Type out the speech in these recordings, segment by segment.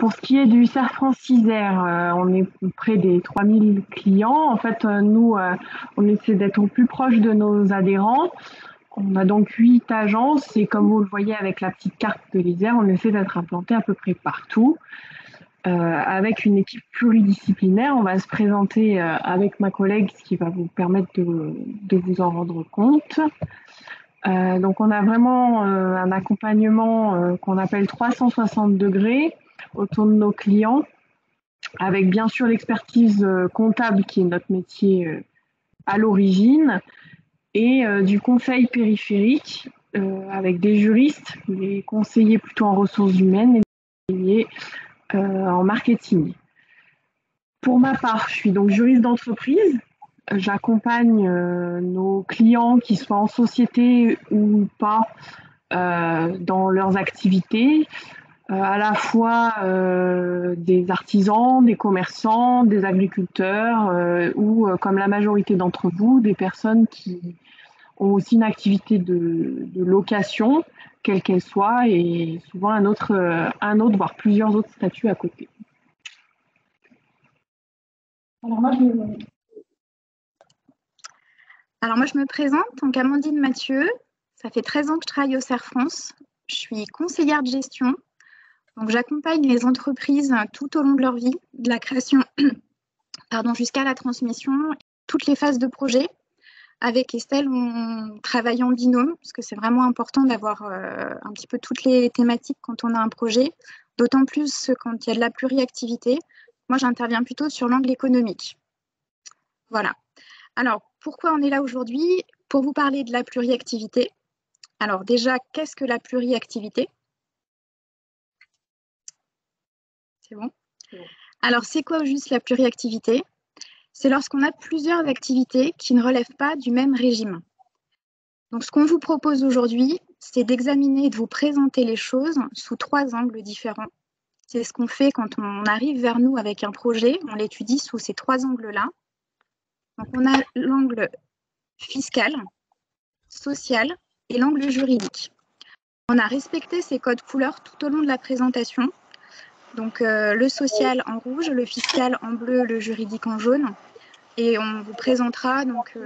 Pour ce qui est du USAR Francisère, on est près des 3000 clients. En fait, nous, on essaie d'être au plus proche de nos adhérents. On a donc 8 agences et comme vous le voyez avec la petite carte de l'Isère, on essaie d'être implanté à peu près partout. Avec une équipe pluridisciplinaire, on va se présenter avec ma collègue, ce qui va vous permettre de vous en rendre compte. Donc on a vraiment un accompagnement qu'on appelle 360 degrés autour de nos clients, avec bien sûr l'expertise comptable qui est notre métier à l'origine, et du conseil périphérique avec des juristes, des conseillers plutôt en ressources humaines et des conseillers en marketing. Pour ma part, je suis donc juriste d'entreprise. J'accompagne nos clients, qui soient en société ou pas, dans leurs activités, à la fois des artisans, des commerçants, des agriculteurs ou, comme la majorité d'entre vous, des personnes qui ont aussi une activité de location, quelle qu'elle soit, et souvent un autre, voire plusieurs autres statuts à côté. Alors moi, je me présente en tant qu'Amandine Mathieu. Ça fait 13 ans que je travaille au CERF France. Je suis conseillère de gestion. Donc, j'accompagne les entreprises tout au long de leur vie, de la création jusqu'à la transmission, toutes les phases de projet. Avec Estelle, on travaille en binôme, parce que c'est vraiment important d'avoir un petit peu toutes les thématiques quand on a un projet, d'autant plus quand il y a de la pluriactivité. Moi, j'interviens plutôt sur l'angle économique. Voilà. Alors, pourquoi on est là aujourd'hui? Pour vous parler de la pluriactivité. Alors déjà, qu'est-ce que la pluriactivité? C'est bon? Alors, c'est quoi juste la pluriactivité? C'est lorsqu'on a plusieurs activités qui ne relèvent pas du même régime. Donc, ce qu'on vous propose aujourd'hui, c'est d'examiner et de vous présenter les choses sous 3 angles différents. C'est ce qu'on fait quand on arrive vers nous avec un projet, on l'étudie sous ces 3 angles-là. Donc, on a l'angle fiscal, social et l'angle juridique. On a respecté ces codes couleurs tout au long de la présentation. Donc, le social en rouge, le fiscal en bleu, le juridique en jaune. Et on vous présentera donc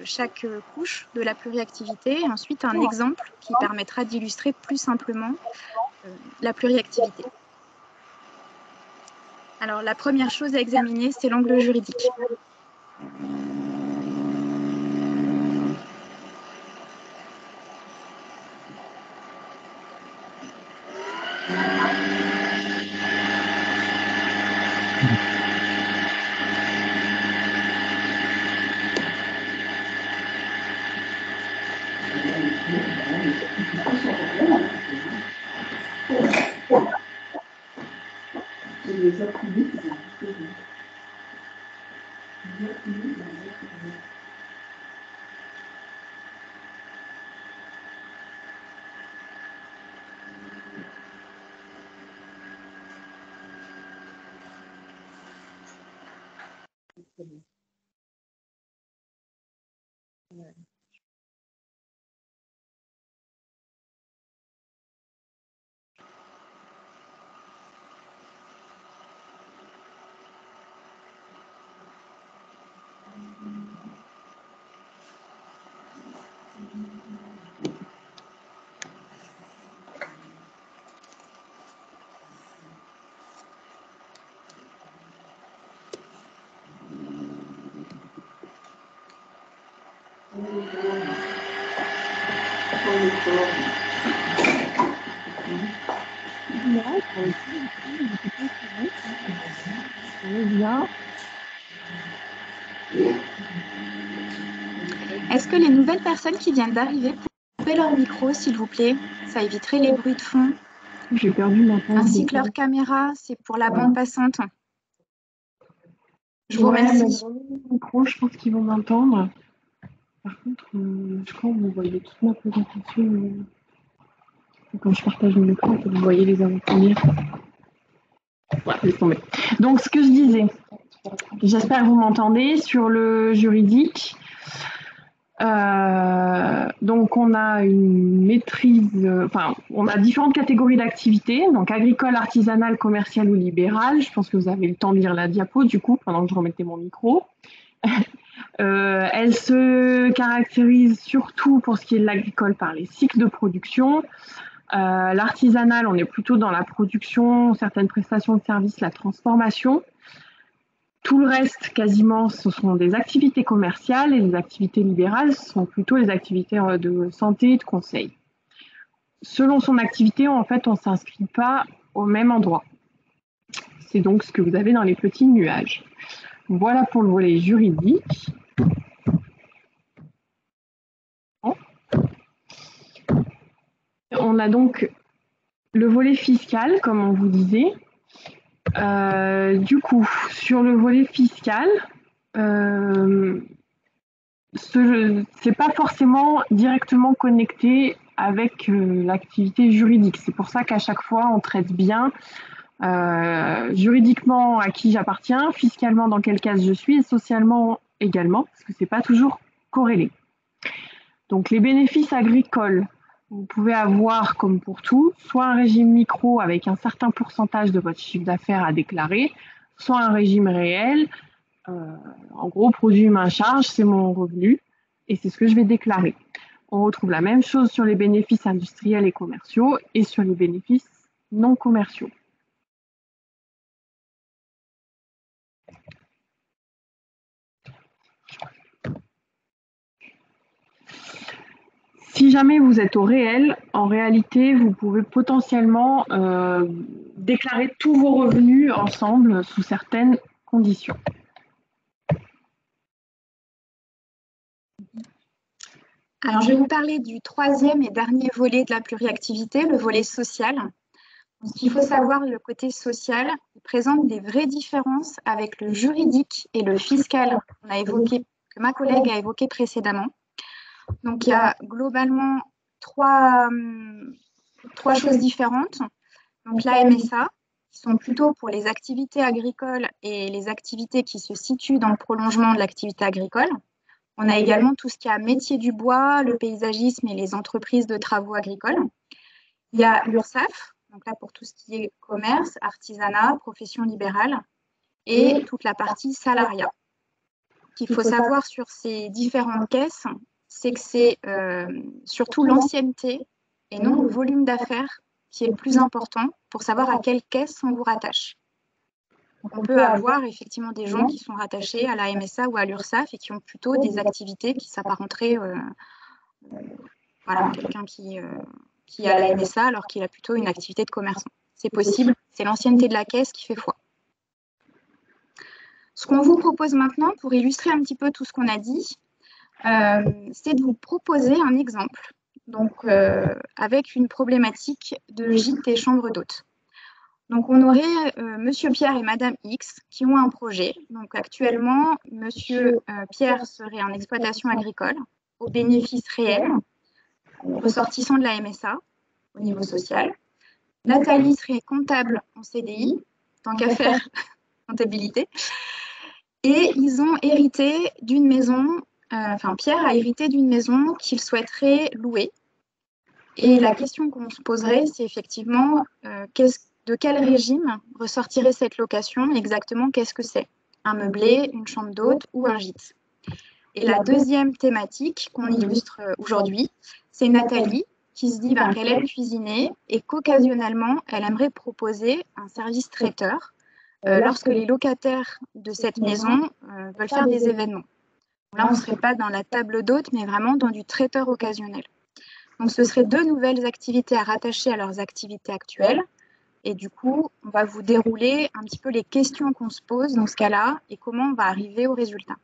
chaque couche de la pluriactivité et ensuite un exemple qui permettra d'illustrer plus simplement la pluriactivité. Alors, la première chose à examiner, c'est l'angle juridique. Est-ce que les nouvelles personnes qui viennent d'arriver pourraient couper leur micro, s'il vous plaît? Ça éviterait les bruits de fond. J'ai perdu ma page. Ainsi que leur caméra, c'est pour la bande passante. Je vous remercie. Micro, je pense qu'ils vont m'entendre. Par contre, je crois que vous voyez toute ma présentation. Quand je partage le micro, vous voyez les avant-premières. Ouais, laisse tomber. Donc, ce que je disais, j'espère que vous m'entendez sur le juridique. Donc, on a une maîtrise, enfin, on a différentes catégories d'activités, donc agricole, artisanale, commerciale ou libérale. Je pense que vous avez le temps de lire la diapo, du coup, pendant que je remettais mon micro. Elle se caractérise surtout pour ce qui est de l'agricole par les cycles de production. L'artisanal, on est plutôt dans la production, certaines prestations de services, la transformation. Tout le reste, quasiment, ce sont des activités commerciales et les activités libérales sont plutôt les activités de santé et de conseil. Selon son activité, en fait, on ne s'inscrit pas au même endroit. C'est donc ce que vous avez dans les petits nuages. Voilà pour le volet juridique. On a donc le volet fiscal, comme on vous disait. Du coup, sur le volet fiscal, c'est pas forcément directement connecté avec l'activité juridique. C'est pour ça qu'à chaque fois, on traite bien juridiquement à qui j'appartiens, fiscalement dans quelle case je suis et socialement également, parce que c'est pas toujours corrélé. Donc les bénéfices agricoles, vous pouvez avoir, comme pour tout, soit un régime micro avec un certain pourcentage de votre chiffre d'affaires à déclarer, soit un régime réel. En gros, produit humain charge, c'est mon revenu et c'est ce que je vais déclarer. On retrouve la même chose sur les bénéfices industriels et commerciaux et sur les bénéfices non commerciaux. Si jamais vous êtes au réel, en réalité, vous pouvez potentiellement déclarer tous vos revenus ensemble sous certaines conditions. Alors, je vais vous parler du troisième et dernier volet de la pluriactivité, le volet social. Ce qu'il faut savoir, le côté social, il présente des vraies différences avec le juridique et le fiscal que ma collègue a évoqué précédemment. Donc, il y a globalement trois choses différentes. Donc, la MSA, qui sont plutôt pour les activités agricoles et les activités qui se situent dans le prolongement de l'activité agricole. On a également tout ce qui est métier du bois, le paysagisme et les entreprises de travaux agricoles. Il y a l'URSSAF, donc là pour tout ce qui est commerce, artisanat, profession libérale, et toute la partie salariat. Ce qu'il faut savoir sur ces différentes caisses, c'est que c'est surtout l'ancienneté et non le volume d'affaires qui est le plus important pour savoir à quelle caisse on vous rattache. Donc, on peut avoir effectivement des gens qui sont rattachés à la MSA ou à l'URSSAF et qui ont plutôt des activités qui s'apparenteraient voilà, quelqu'un qui a la MSA alors qu'il a plutôt une activité de commerçant. C'est possible, c'est l'ancienneté de la caisse qui fait foi. Ce qu'on vous propose maintenant, pour illustrer un petit peu tout ce qu'on a dit, c'est de vous proposer un exemple, donc avec une problématique de gîte et chambre d'hôtes. Donc, on aurait Monsieur Pierre et Madame X qui ont un projet. Donc, actuellement, Monsieur Pierre serait en exploitation agricole au bénéfice réel, ressortissant de la MSA au niveau social. Nathalie serait comptable en CDI, tant qu'à faire comptabilité. Et ils ont hérité d'une maison, Pierre a hérité d'une maison qu'il souhaiterait louer. Et la question qu'on se poserait, c'est effectivement de quel régime ressortirait cette location? Exactement, qu'est-ce que c'est? Un meublé, une chambre d'hôte ou un gîte? Et la deuxième thématique qu'on illustre aujourd'hui, c'est Nathalie qui se dit qu'elle aime cuisiner et qu'occasionnellement, elle aimerait proposer un service traiteur lorsque les locataires de cette maison veulent faire des événements. Là, on ne serait pas dans la table d'hôte, mais vraiment dans du traiteur occasionnel. Donc, ce seraient deux nouvelles activités à rattacher à leurs activités actuelles. Et du coup, on va vous dérouler un petit peu les questions qu'on se pose dans ce cas-là et comment on va arriver au résultat.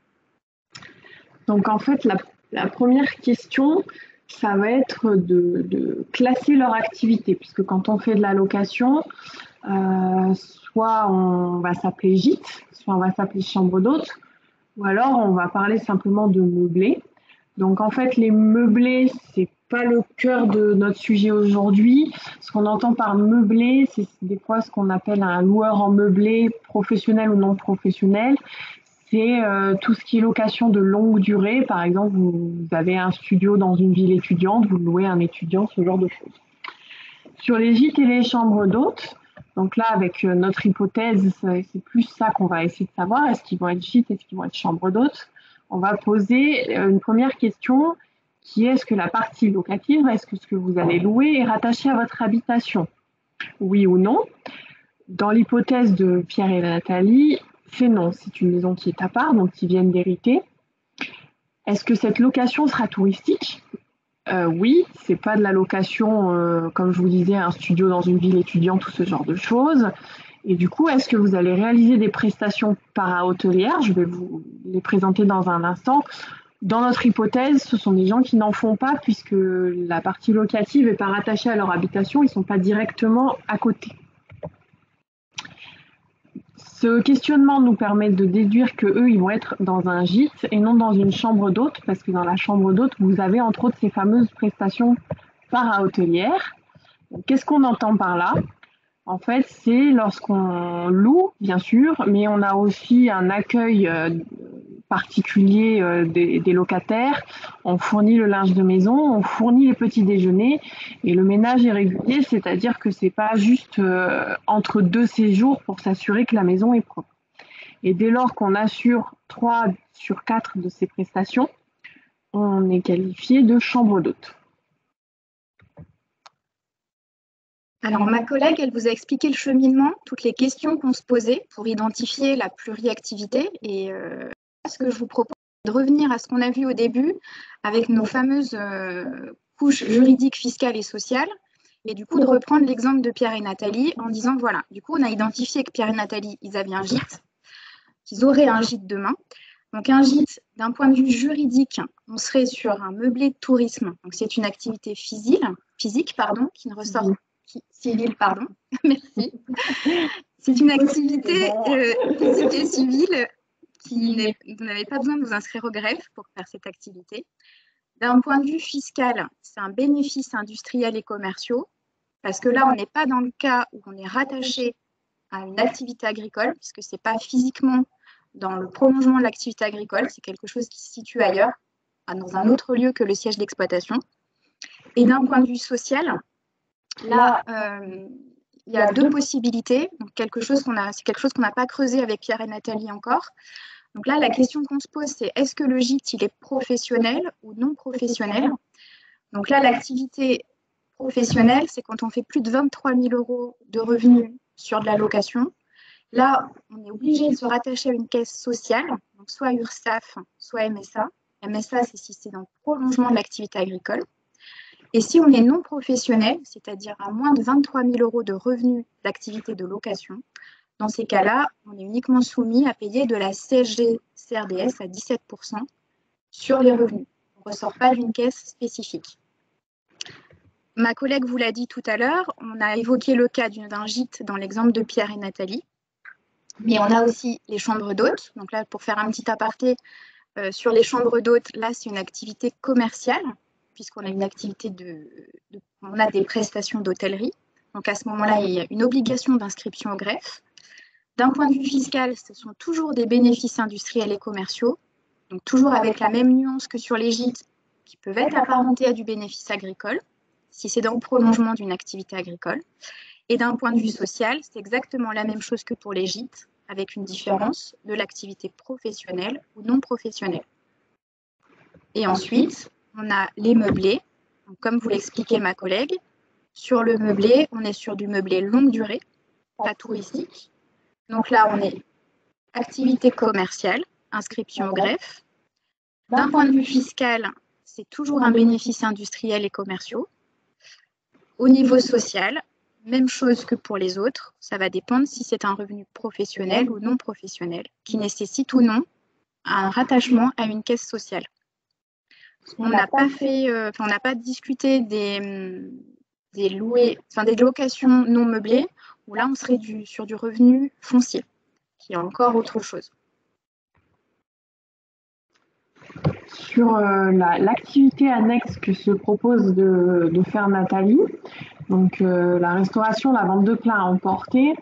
Donc, en fait, la première question, ça va être de classer leur activité, puisque quand on fait de la location, soit on va s'appeler gîte, soit on va s'appeler chambre d'hôte, ou alors on va parler simplement de meublé. Donc en fait, les meublés, c'est pas le cœur de notre sujet aujourd'hui. Ce qu'on entend par meublé, c'est des fois ce qu'on appelle un loueur en meublé, professionnel ou non professionnel. c'est tout ce qui est location de longue durée. Par exemple, vous avez un studio dans une ville étudiante, vous louez un étudiant, ce genre de choses. Sur les gîtes et les chambres d'hôtes, donc là, avec notre hypothèse, c'est plus ça qu'on va essayer de savoir. Est-ce qu'ils vont être gîtes, est-ce qu'ils vont être chambres d'hôtes? On va poser une première question qui est, est-ce que la partie locative, est-ce que ce que vous allez louer est rattaché à votre habitation? Oui ou non? Dans l'hypothèse de Pierre et Nathalie, c'est non. C'est une maison qui est à part, donc qui viennent d'hériter. Est-ce que cette location sera touristique? Oui, c'est pas de la location, comme je vous disais, un studio dans une ville étudiante, tout ce genre de choses. Et du coup, est-ce que vous allez réaliser des prestations para-hôtelières? Je vais vous les présenter dans un instant. Dans notre hypothèse, ce sont des gens qui n'en font pas puisque la partie locative n'est pas rattachée à leur habitation, ils ne sont pas directement à côté. Ce questionnement nous permet de déduire qu'eux, ils vont être dans un gîte et non dans une chambre d'hôte, parce que dans la chambre d'hôte, vous avez entre autres ces fameuses prestations para-hôtelières. Qu'est-ce qu'on entend par là? En fait, c'est lorsqu'on loue, bien sûr, mais on a aussi un accueil particulier des locataires. On fournit le linge de maison, on fournit les petits déjeuners et le ménage est régulier, c'est-à-dire que c'est pas juste entre deux séjours pour s'assurer que la maison est propre. Et dès lors qu'on assure 3 sur 4 de ces prestations, on est qualifié de chambre d'hôte. Alors, ma collègue, elle vous a expliqué le cheminement, toutes les questions qu'on se posait pour identifier la pluriactivité. Et ce que je vous propose, c'est de revenir à ce qu'on a vu au début avec nos fameuses couches juridiques, fiscales et sociales. Et du coup, de reprendre l'exemple de Pierre et Nathalie en disant, voilà, du coup, on a identifié que Pierre et Nathalie, ils avaient un gîte, qu'ils auraient un gîte demain. Donc, un gîte, d'un point de vue juridique, on serait sur un meublé de tourisme. Donc, c'est une activité physique, qui ne ressort civile, pardon, merci. C'est une activité physique et civile vous n'avez pas besoin de vous inscrire au greffe pour faire cette activité. D'un point de vue fiscal, c'est un bénéfice industriel et commercial, parce que là, on n'est pas dans le cas où on est rattaché à une activité agricole, puisque ce n'est pas physiquement dans le prolongement de l'activité agricole, c'est quelque chose qui se situe ailleurs, dans un autre lieu que le siège d'exploitation. Et d'un point de vue social, là, il y a deux possibilités. Donc, c'est quelque chose qu'on n'a pas creusé avec Pierre et Nathalie encore. Donc là, la question qu'on se pose, c'est est-ce que le gîte, il est professionnel ou non professionnel? Donc là, l'activité professionnelle, c'est quand on fait plus de 23 000 € de revenus sur de la location. Là, on est obligé de se rattacher à une caisse sociale, donc soit URSSAF, soit MSA. MSA, c'est si c'est dans le prolongement de l'activité agricole. Et si on est non professionnel, c'est-à-dire à moins de 23 000 € de revenus d'activité de location, dans ces cas-là, on est uniquement soumis à payer de la CSG-CRDS à 17% sur les revenus. On ne ressort pas d'une caisse spécifique. Ma collègue vous l'a dit tout à l'heure, on a évoqué le cas d'un gîte dans l'exemple de Pierre et Nathalie, mais on a aussi les chambres d'hôtes. Donc là, pour faire un petit aparté, sur les chambres d'hôtes, là, c'est une activité commerciale, puisqu'on a une activité on a des prestations d'hôtellerie. Donc à ce moment-là, il y a une obligation d'inscription au greffe. D'un point de vue fiscal, ce sont toujours des bénéfices industriels et commerciaux, donc toujours avec la même nuance que sur les gîtes qui peuvent être apparentés à du bénéfice agricole, si c'est dans le prolongement d'une activité agricole. Et d'un point de vue social, c'est exactement la même chose que pour les gîtes, avec une différence de l'activité professionnelle ou non professionnelle. Et ensuite, on a les meublés. Donc, comme vous l'expliquait ma collègue, sur le meublé, on est sur du meublé longue durée, pas touristique. Donc là, on est activité commerciale, inscription au greffe. D'un point de vue fiscal, c'est toujours un bénéfice industriel et commercial. Au niveau social, même chose que pour les autres, ça va dépendre si c'est un revenu professionnel ou non professionnel, qui nécessite ou non un rattachement à une caisse sociale. On n'a pas discuté des locations non meublées, où là, on serait sur du revenu foncier, qui est encore autre chose. Sur l'activité annexe que se propose de faire Nathalie, donc la restauration, la vente de plats à emporter,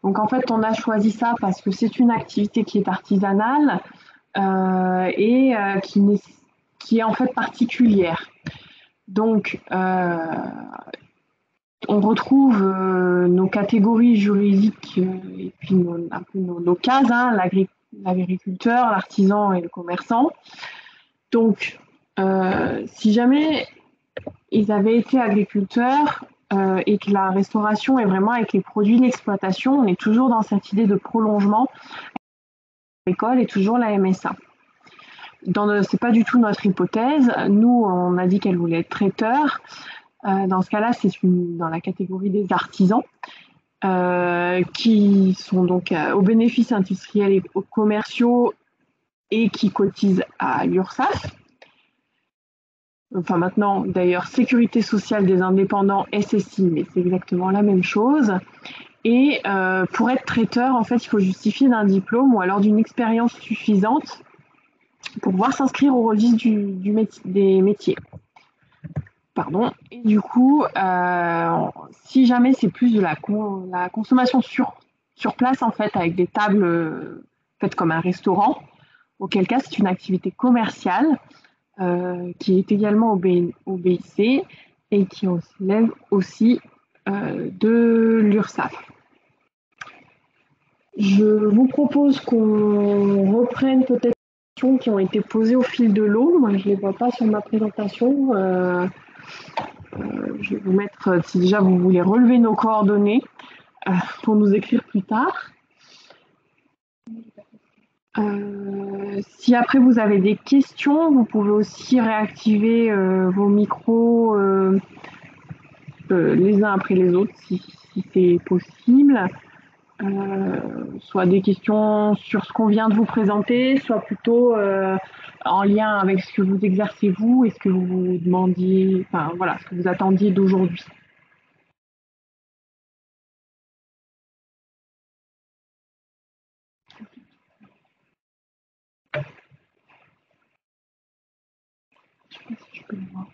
Donc en fait, on a choisi ça parce que c'est une activité qui est artisanale et qui est en fait particulière. Donc, on retrouve nos catégories juridiques et puis un peu nos cases, hein, l'agriculteur, l'artisan et le commerçant. Donc, si jamais ils avaient été agriculteurs et que la restauration est vraiment avec les produits d'exploitation, on est toujours dans cette idée de prolongement. L'école est toujours la MSA. C'est pas du tout notre hypothèse. Nous, on a dit qu'elle voulait être traiteur. Dans ce cas-là, c'est dans la catégorie des artisans qui sont donc aux bénéfices industriels et commerciaux et qui cotisent à l'URSSAF. Enfin maintenant, d'ailleurs, Sécurité sociale des indépendants, SSI, mais c'est exactement la même chose. Et pour être traiteur, en fait, il faut justifier d'un diplôme ou alors d'une expérience suffisante pour pouvoir s'inscrire au registre des métiers. Pardon. Et du coup, si jamais c'est plus de la consommation sur place, en fait, avec des tables faites comme un restaurant, auquel cas c'est une activité commerciale qui est également au BIC et qui lève aussi de l'URSSAF. Je vous propose qu'on reprenne peut-être les questions qui ont été posées au fil de l'eau. Moi, je ne les vois pas sur ma présentation. Je vais vous mettre, si déjà vous voulez relever nos coordonnées pour nous écrire plus tard. Si après vous avez des questions, vous pouvez aussi réactiver vos micros les uns après les autres si c'est possible. Soit des questions sur ce qu'on vient de vous présenter, soit plutôt en lien avec ce que vous exercez vous et ce que vous vous demandiez, enfin voilà, ce que vous attendiez d'aujourd'hui. Je sais pas si je peux le voir.